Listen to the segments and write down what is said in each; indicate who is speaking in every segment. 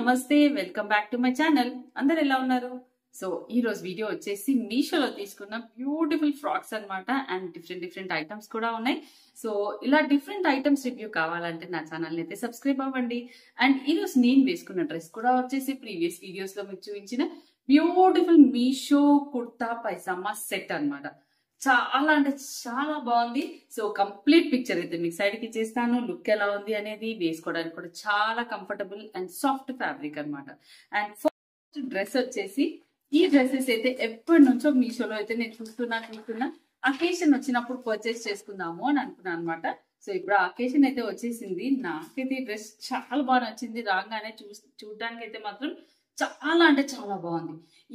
Speaker 1: నమస్తే welcome back to my channel. అందరు ఎలా ఉన్నారు? సో ఈ రోజు వీడియో వచ్చేసి మీషోలో తీసుకున్న బ్యూటిఫుల్ ఫ్రాక్స్ అన్నమాట. అండ్ డిఫరెంట్ ఐటమ్స్ కూడా ఉన్నాయి. సో ఇలా డిఫరెంట్ ఐటమ్స్ రివ్యూ కావాలంటే నా ఛానల్ అయితే సబ్స్క్రైబ్ అవ్వండి. అండ్ ఈ రోజు నేను వేసుకున్న డ్రెస్ కూడా వచ్చేసి ప్రీవియస్ వీడియోస్ లో మీకు చూపించిన బ్యూటిఫుల్ మీషో కుర్తా పైజామా సెట్ అన్నమాట. చాలా అంటే చాలా బాగుంది. సో కంప్లీట్ పిక్చర్ అయితే మీకు సైడ్ కి ఇచ్చేస్తాను. లుక్ ఎలా ఉంది అనేది వేసుకోవడానికి కూడా చాలా కంఫర్టబుల్ అండ్ సాఫ్ట్ ఫ్యాబ్రిక్ అన్నమాట. అండ్ ఫస్ట్ డ్రెస్ వచ్చేసి ఈ డ్రెస్సెస్ అయితే ఎప్పటి నుంచో మీషోలో అయితే నేను చూస్తున్నా అకేషన్ వచ్చినప్పుడు పర్చేస్ చేసుకుందాము అని అనుకున్నాను అనమాట. సో ఇప్పుడు ఆ అకేషన్ అయితే వచ్చేసింది. నాకైతే ఈ డ్రెస్ చాలా బాగా నచ్చింది. రాగానే చూడడానికి అయితే మాత్రం చాలా అంటే చాలా బాగుంది.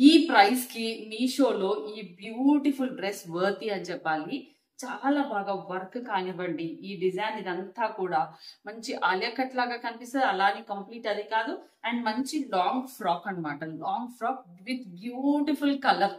Speaker 1: ఈ ప్రైస్ కి మీషోలో ఈ బ్యూటిఫుల్ డ్రెస్ వర్తి అని చెప్పాలి. చాలా బాగా వర్క్ కానివ్వండి, ఈ డిజైన్ ఇదంతా కూడా మంచి ఆలియా కట్ లాగా కనిపిస్తుంది. అలానే కంప్లీట్ అది కాదు. అండ్ మంచి లాంగ్ ఫ్రాక్ అన్నమాట. Long frock with beautiful colour,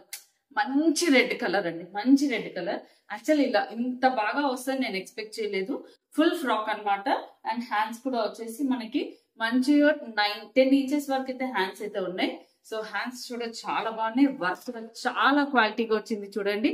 Speaker 1: మంచి రెడ్ కలర్ అండి, మంచి రెడ్ కలర్. యాక్చువల్లీ ఇలా ఇంత బాగా వస్తుంది నేను ఎక్స్పెక్ట్ చేయలేదు. ఫుల్ ఫ్రాక్ అన్నమాట. అండ్ హ్యాండ్స్ కూడా వచ్చేసి మనకి మంచిగా 9-10 ఇంచెస్ వరకు అయితే హ్యాండ్స్ అయితే ఉన్నాయి. సో హ్యాండ్స్ చూడ చాలా బాగున్నాయి. వర్క్ కూడా చాలా క్వాలిటీగా వచ్చింది. చూడండి,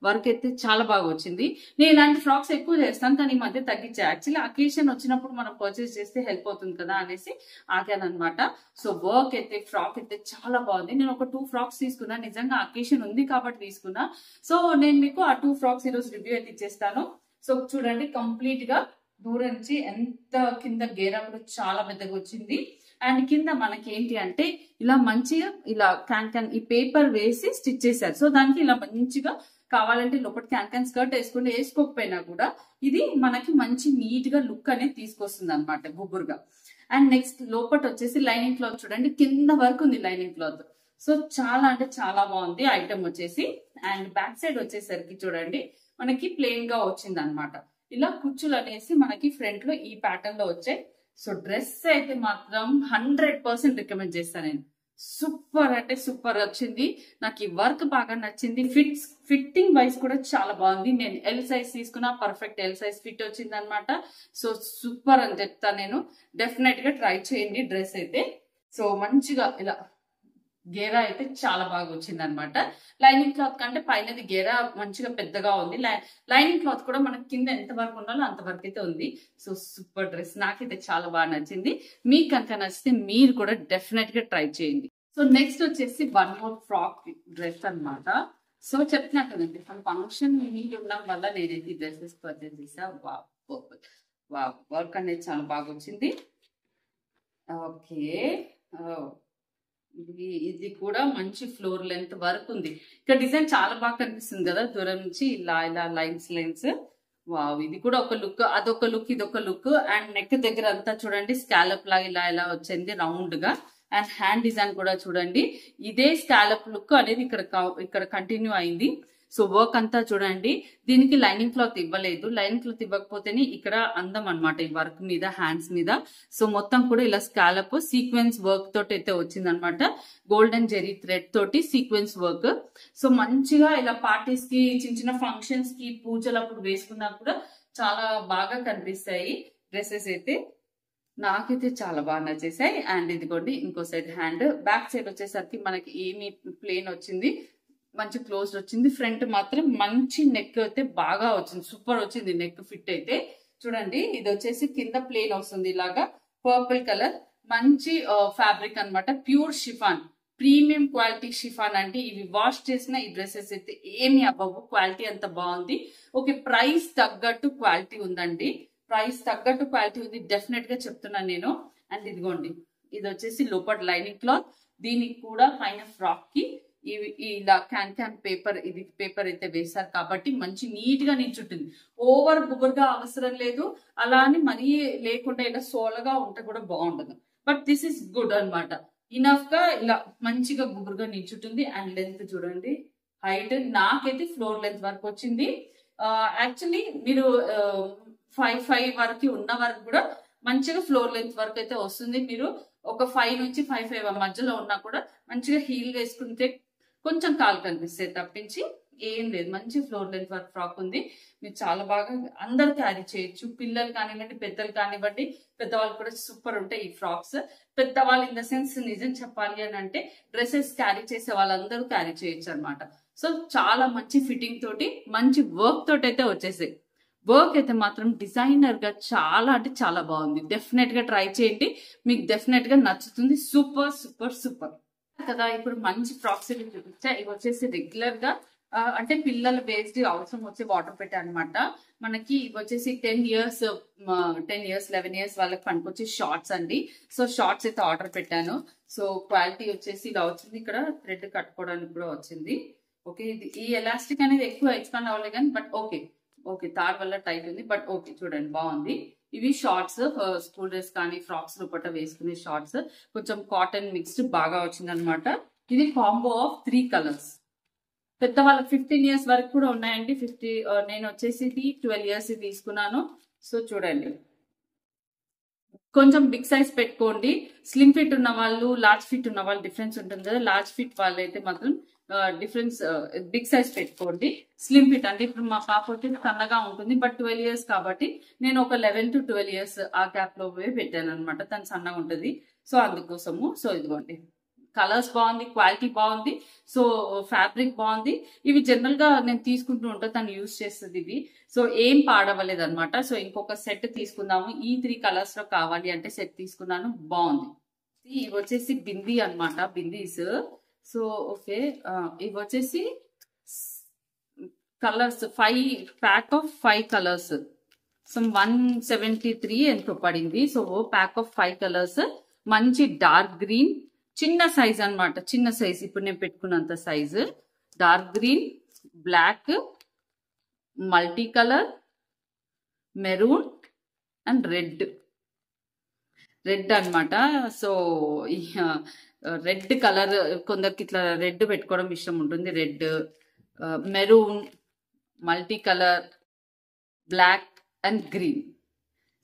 Speaker 1: వర్క్ అయితే చాలా బాగా వచ్చింది. నేను ఇలాంటి ఫ్రాక్స్ ఎక్కువ చేస్తాను, కానీ ఈ మధ్య తగ్గించా. యాక్చువల్లీ అకేషన్ వచ్చినప్పుడు మనం పర్చేస్ చేస్తే హెల్ప్ అవుతుంది కదా అనేసి ఆగాను అనమాట. సో వర్క్ అయితే ఫ్రాక్ అయితే చాలా బాగుంది. నేను ఒక 2 ఫ్రాక్స్ తీసుకున్నా. నిజంగా అకేషన్ ఉంది కాబట్టి తీసుకున్నా. సో నేను మీకు ఆ 2 ఫ్రాక్స్ ఈరోజు రివ్యూ అయితే ఇచ్చేస్తాను. సో చూడండి, కంప్లీట్ గా దూరం నుంచి ఎంత కింద గేరా కూడా చాలా పెద్దగా వచ్చింది. అండ్ కింద మనకి ఏంటి అంటే ఇలా మంచిగా ఇలా క్యాన్ ఈ పేపర్ వేసి స్టిచ్ చేశారు. సో దానికి ఇలా మంచిగా కావాలంటే లోపల క్యాన్ స్కర్ట్ వేసుకుంటే, వేసుకోకపోయినా కూడా ఇది మనకి మంచి నీట్ గా లుక్ అనేది తీసుకొస్తుంది అనమాట, గుబురుగా. అండ్ నెక్స్ట్ లోపల వచ్చేసి లైనింగ్ క్లాత్ చూడండి, కింద వరకు ఉంది లైనింగ్ క్లాత్. సో చాలా అంటే చాలా బాగుంది ఐటమ్ వచ్చేసి. అండ్ బ్యాక్ సైడ్ వచ్చేసరికి చూడండి మనకి ప్లెయిన్ గా వచ్చింది అనమాట. ఇలా కుచ్చులు అనేసి మనకి ఫ్రంట్ లో ఈ ప్యాటర్న్ లో వచ్చాయి. సో డ్రెస్ అయితే మాత్రం 100% రికమెండ్ చేస్తాను నేను. సూపర్ అంటే సూపర్ వచ్చింది. నాకు ఈ వర్క్ బాగా నచ్చింది. ఫిట్టింగ్ వైజ్ కూడా చాలా బాగుంది. నేను ఎల్ సైజ్ తీసుకున్నా, పర్ఫెక్ట్ ఎల్ సైజ్ ఫిట్ వచ్చింది అనమాట. సో సూపర్ అని చెప్తాను నేను. డెఫినెట్ గా ట్రై చేయండి డ్రెస్ అయితే. సో మంచిగా ఇలా గేరా అయితే చాలా బాగా వచ్చింది అనమాట. లైనింగ్ క్లాత్ కంటే పైనది గేరా మంచిగా పెద్దగా ఉంది. లైనింగ్ క్లాత్ కూడా మనకి కింద ఎంత వరకు ఉండాలో అంతవరకు అయితే ఉంది. సో సూపర్ డ్రెస్, నాకైతే చాలా బాగా నచ్చింది. మీకు కనుక నచ్చితే మీరు కూడా డెఫినెట్ గా ట్రై చేయండి. సో నెక్స్ట్ వచ్చేసి 1 మోర్ ఫ్రాక్ డ్రెస్ అనమాట. సో చెప్తున్నా కదండి, ఫంక్షన్ నీట్ ఉండడం వల్ల నేనైతే డ్రెస్సెస్ పర్చేస్ చేసా. వర్క్ అనేది చాలా బాగా వచ్చింది. ఓకే, ఇది కూడా మంచి ఫ్లోర్ లెంత్ వర్క్ ఉంది. ఇక్కడ డిజైన్ చాలా బాగా కనిపిస్తుంది కదా దూరం నుంచి, ఇలా ఇలా లైన్స్. వావ్, ఇది కూడా ఒక లుక్, అదొక లుక్, ఇదొక లుక్. అండ్ నెక్ దగ్గర అంతా చూడండి స్కాలప్ లాగా ఇలా ఇలా వచ్చింది రౌండ్ గా. అండ్ హ్యాండ్ డిజైన్ కూడా చూడండి, ఇదే స్కాలప్ లుక్ అనేది ఇక్కడ కంటిన్యూ అయింది. సో వర్క్ అంతా చూడండి. దీనికి లైనింగ్ క్లాత్ ఇవ్వలేదు. లైనింగ్ క్లాత్ ఇవ్వకపోతేనే ఇక్కడ అందం అనమాట ఈ వర్క్ మీద, హ్యాండ్స్ మీద. సో మొత్తం కూడా ఇలా స్కాలప్ సీక్వెన్స్ వర్క్ తోటి అయితే వచ్చింది అనమాట. గోల్డెన్ జెరీ థ్రెడ్ తోటి సీక్వెన్స్ వర్క్. సో మంచిగా ఇలా పార్టీస్ కి, చిన్న ఫంక్షన్స్ కి, పూజలప్పుడు వేసుకున్నా కూడా చాలా బాగా కనిపిస్తాయి డ్రెస్సెస్ అయితే. నాకైతే చాలా బాగా నచ్చేసాయి. అండ్ ఇదిగోండి ఇంకో సైడ్ హ్యాండ్. బ్యాక్ సైడ్ వచ్చేసరికి మనకి ఏమి ప్లేన్ వచ్చింది, మంచి క్లోజ్డ్ వచ్చింది. ఫ్రంట్ మాత్రం మంచి నెక్ అయితే బాగా వచ్చింది, సూపర్ వచ్చింది నెక్ ఫిట్ అయితే. చూడండి, ఇది వచ్చేసి కింద ప్లేన్ వస్తుంది ఇలాగా పర్పుల్ కలర్. మంచి ఫ్యాబ్రిక్ అన్నమాట, pure chiffon, premium quality chiffon. అంటే ఇవి వాష్ చేసిన ఈ డ్రెస్సెస్ అయితే ఏమి అవ్వవు, క్వాలిటీ అంత బాగుంది. ఓకే, ప్రైస్ తగ్గట్టు క్వాలిటీ ఉందండి, ప్రైస్ తగ్గట్టు క్వాలిటీ ఉంది, డెఫినెట్ గా చెప్తున్నాను నేను. అండ్ ఇదిగోండి, ఇది వచ్చేసి లోపల లైనింగ్ క్లాత్. దీనికి కూడా పైన ఫ్రాక్ కి ఇలా క్యాన్ పేపర్, ఇది పేపర్ అయితే వేశారు కాబట్టి మంచి నీట్ గా నిల్చుంటుంది. ఓవర్ గుబురుగా అవసరం లేదు, అలా అని మరీ లేకుండా ఇలా సోలగా ఉంటే కూడా బాగుండదు. బట్ దిస్ ఇస్ గుడ్ అనమాట. ఇనఫ్ గా ఇలా మంచిగా గుబురుగా నిల్చుంటుంది. అండ్ లెంత్ చూడండి, హైట్ నాకైతే ఫ్లోర్ లెంత్ వరకు వచ్చింది. యాక్చువల్లీ మీరు 5 వరకు ఉన్న వరకు కూడా మంచిగా ఫ్లోర్ లెంత్ వరకు అయితే వస్తుంది. మీరు ఒక 5 నుంచి 5 మధ్యలో ఉన్నా కూడా మంచిగా హీల్ వేసుకుంటే కొంచెం కాలు కనిపిస్తాయి తప్పించి ఏం లేదు, మంచి ఫ్లోర్ లెంత్ వర్క్ ఫ్రాక్ ఉంది. మీరు చాలా బాగా అందరు క్యారీ చేయొచ్చు, పిల్లలు కానివ్వండి, పెద్దలు కానివ్వండి, పెద్దవాళ్ళు కూడా సూపర్ ఉంటాయి ఈ ఫ్రాక్స్. పెద్దవాళ్ళు ఇన్ ద సెన్స్ నిజం చెప్పాలి అని అంటే డ్రెస్సెస్ క్యారీ చేసే వాళ్ళందరూ క్యారీ చేయొచ్చు అనమాట. సో చాలా మంచి ఫిట్టింగ్ తోటి మంచి వర్క్ తోటి అయితే వచ్చేసాయి. వర్క్ అయితే మాత్రం డిజైనర్ గా చాలా అంటే చాలా బాగుంది. డెఫినెట్ గా ట్రై చేయండి, మీకు డెఫినెట్ గా నచ్చుతుంది. సూపర్ సూపర్ సూపర్ కదా. ఇప్పుడు మంచి ఫ్రాక్స్ చూపించా. ఇవి వచ్చేసి రెగ్యులర్ గా అంటే పిల్లల బేస్డ్ అవసరం వచ్చే వాటర్ పెట్టా అనమాట. మనకి ఇవి వచ్చేసి 10 ఇయర్స్ 11 ఇయర్స్ వాళ్ళకి పనికొచ్చే షార్ట్స్ అండి. సో షార్ట్స్ అయితే ఆర్డర్ పెట్టాను. సో క్వాలిటీ వచ్చేసి ఇలా వచ్చింది. ఇక్కడ థ్రెడ్ కట్టుకోవడానికి కూడా వచ్చింది. ఓకే, ఈ ఎలాస్టిక్ అనేది ఎక్కువ ఎక్స్పాండ్ అవ్వలేదు కానీ బట్ ఓకే తార్ వల్ల టైట్ ఉంది బట్ ఓకే చూడండి బాగుంది. ఇవి షార్ట్స్, స్కూల్ డ్రెస్ కానీ ఫ్రాక్స్ లోపల వేసుకునే షార్ట్స్, కొంచెం కాటన్ మిక్స్డ్ బాగా వచ్చింది అనమాట. ఇది కాంబో ఆఫ్ 3 కలర్స్. పెద్దవాళ్ళకి 15 ఇయర్స్ వరకు కూడా ఉన్నాయండి. నేను వచ్చేసి 12 ఇయర్స్ తీసుకున్నాను. సో చూడండి, కొంచెం బిగ్ సైజ్ పెట్టుకోండి. స్లిమ్ ఫిట్ ఉన్న వాళ్ళు, లార్జ్ ఫిట్ ఉన్న వాళ్ళు డిఫరెన్స్ ఉంటుంది కదా. లార్జ్ ఫిట్ వాళ్ళు అయితే మాత్రం డిఫరెన్స్ బిగ్ సైజ్ పెట్టుకోండి. స్లిమ్ ఫిట్ అంటే ఇప్పుడు మా పాప వచ్చి సన్నగా ఉంటుంది బట్ 12 ఇయర్స్ కాబట్టి నేను ఒక 11 to 12 ఇయర్స్ ఆ గ్యాప్ లో పెట్టాను అనమాట. తను సన్నగా ఉంటుంది, సో అందుకోసము. సో ఇదిగోండి, కలర్స్ బాగుంది, క్వాలిటీ బాగుంది, సో ఫ్యాబ్రిక్ బాగుంది. ఇవి జనరల్ గా నేను తీసుకుంటూ ఉంటా, తను యూజ్ చేస్తుంది ఇవి. సో ఏం పాడవలేదు అనమాట. సో ఇంకొక సెట్ తీసుకుందాము. ఈ 3 కలర్స్ లో కావాలి అంటే సెట్ తీసుకున్నాను, బాగుంది. ఇవి వచ్చేసి బిందీ అనమాట, బిందీస్. సో ఓకే, ఇవి వచ్చేసి colours 5 pack of 5 colours. So 173 ఎంతో పడింది. So pack of 5 colours. మంచి డార్క్ గ్రీన్, చిన్న సైజ్ అనమాట, చిన్న సైజ్, ఇప్పుడు నేను పెట్టుకున్నంత size. Dark green, black, multi colour, maroon and red అనమాట. సో రెడ్ కలర్ కొందరికి ఇట్లా రెడ్ పెట్టుకోవడం ఇష్టం ఉంటుంది. Red, maroon, multi colour, black and green.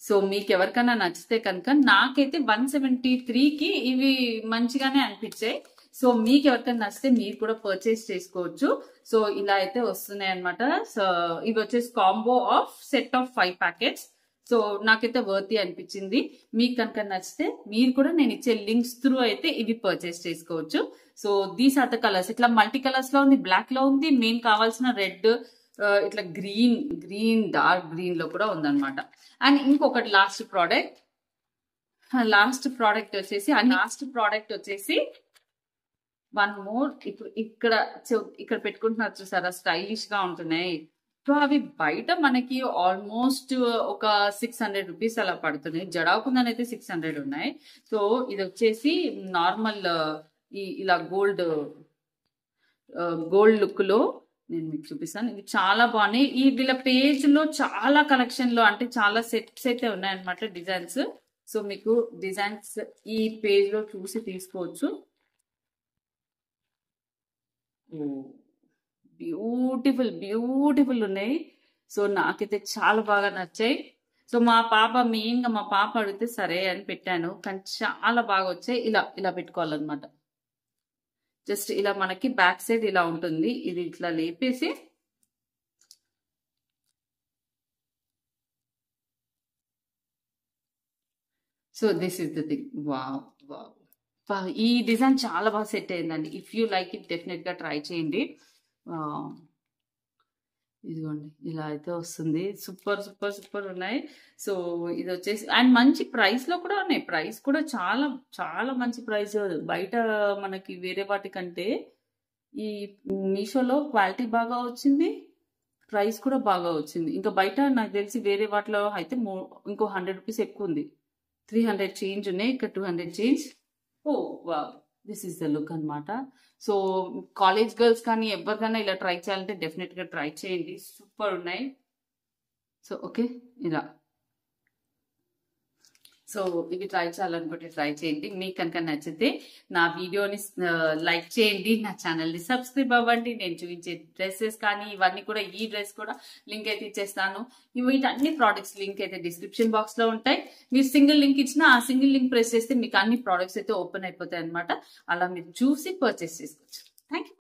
Speaker 1: So మీకు ఎవరికైనా నచ్చితే కనుక, నాకైతే 173కి ఇవి మంచిగానే అనిపించాయి. సో మీకు ఎవరికైనా నచ్చితే మీరు కూడా పర్చేస్ చేసుకోవచ్చు. సో ఇలా అయితే వస్తున్నాయి అనమాట. సో ఇవి వచ్చేసి combo of set of 5 packets. So నాకైతే వర్తీ అనిపించింది. మీకు కనుక నచ్చితే మీరు కూడా నేను ఇచ్చే లింక్స్ త్రూ అయితే ఇవి పర్చేస్ చేసుకోవచ్చు. So these are the colours. ఇట్లా మల్టీ కలర్స్ లో ఉంది, బ్లాక్ లో ఉంది, మెయిన్ కావాల్సిన రెడ్, ఇట్లా గ్రీన్ డార్క్ గ్రీన్ లో కూడా ఉందన్నమాట. అండ్ ఇంకొకటి లాస్ట్ ప్రోడక్ట్ వచ్చేసి వన్ మోర్. ఇప్పుడు ఇక్కడ పెట్టుకుంటున్నారు చూసారా, స్టైలిష్ గా ఉంటున్నాయి. సో అవి బయట మనకి ఆల్మోస్ట్ ఒక 600 రూపీస్ అలా పడుతున్నాయి. జడాకుందని అయితే 600 ఉన్నాయి. సో ఇది వచ్చేసి నార్మల్ ఇలా గోల్డ్ లుక్ లో నేను మీకు చూపిస్తాను. ఇవి చాలా బాగున్నాయి. ఈ వీళ్ళ పేజ్ లో చాలా కలెక్షన్ లో అంటే చాలా సెట్స్ అయితే ఉన్నాయన్నమాట, డిజైన్స్. సో మీకు డిజైన్స్ ఈ పేజ్ లో చూసి తీసుకోవచ్చు. బ్యూటిఫుల్ ఉన్నాయి. సో నాకైతే చాలా బాగా నచ్చాయి. సో మా పాప అడిగితే సరే అని పెట్టాను, కానీ చాలా బాగా వచ్చాయి. ఇలా పెట్టుకోవాలన్నమాట. జస్ట్ ఇలా మనకి బ్యాక్ సైడ్ ఇలా ఉంటుంది. ఇది ఇట్లా లేపేసి so this is the thing. Wow, ఈ డిజైన్ చాలా బాగా సెట్ అయిందండి. If you like it definite గా ట్రై చేయండి. ఇదిగోండి, ఇలా అయితే వస్తుంది. సూపర్ ఉన్నాయి. సో ఇది వచ్చేసి అండ్ మంచి ప్రైస్ లో కూడా ఉన్నాయి. ప్రైస్ కూడా చాలా చాలా మంచి ప్రైస్. బయట మనకి వేరే వాటి కంటే ఈ మీషోలో క్వాలిటీ బాగా వచ్చింది, ప్రైస్ కూడా బాగా వచ్చింది. ఇంకా బయట నాకు తెలిసి వేరే వాటిలో అయితే ఇంకో 100 రూపీస్ ఎక్కువ ఉంది. 300 చేంజ్ ఉన్నాయి, ఇక్కడ 200 change. Oh wow, this is the look అనమాట. సో కాలేజ్ గర్ల్స్ కానీ ఎవరికైనా ఇలా ట్రై చేయాలంటే డెఫినెట్ గా ట్రై చేయండి, సూపర్ ఉన్నాయి. సో ఓకే, ఇలా సో ఇవి ట్రై చేయాలనుకుంటే ట్రై చేయండి. మీకు కనుక నచ్చితే నా వీడియోని లైక్ చేయండి, నా ఛానల్ని సబ్స్క్రైబ్ అవ్వండి. నేను చూపించే డ్రెస్సెస్ కానీ ఇవన్నీ కూడా, ఈ డ్రెస్ కూడా లింక్ అయితే ఇచ్చేస్తాను. వీటన్ని ప్రోడక్ట్స్ లింక్ అయితే డిస్క్రిప్షన్ బాక్స్ లో ఉంటాయి. మీరు సింగిల్ లింక్ ఇచ్చినా ఆ సింగిల్ లింక్ ప్రెస్ చేస్తే మీకు అన్ని ప్రోడక్ట్స్ అయితే ఓపెన్ అయిపోతాయి అనమాట. అలా మీరు చూసి పర్చేస్ చేసుకోవచ్చు. Thank you.